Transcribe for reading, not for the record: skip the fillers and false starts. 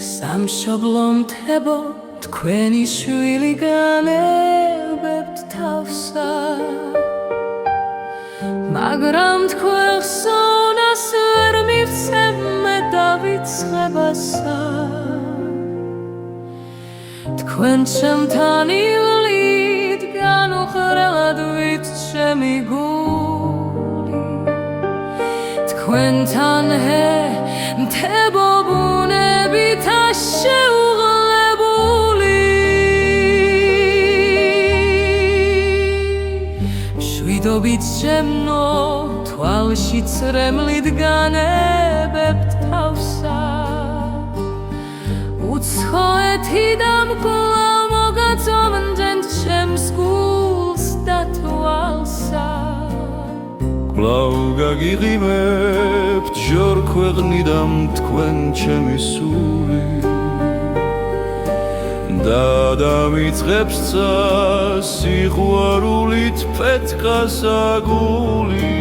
სამშობლო მთებო თქვენი შვილი განებებთ თავსა მაგრამ თქვენ ხსოვნას ვერ მივცემ მე დავიცხებასა თქვენ ჩემთან ივლით განუხრელად ვით ჩემი გული თქვენთან მთებო ბუნებით შეუღლებული მშვიდობით შემნო თვალში წრემლით განებებთ თავსა უცხოეთი დამკვლავ მოგაწონდნენ ჩემს გულს და თვალსა კვლავ გაგიღიმებთ ჯორ ქვეყნიდან თქვენ ჩემი სული და დამიწყებს სიყვარულით ფეთქას აგული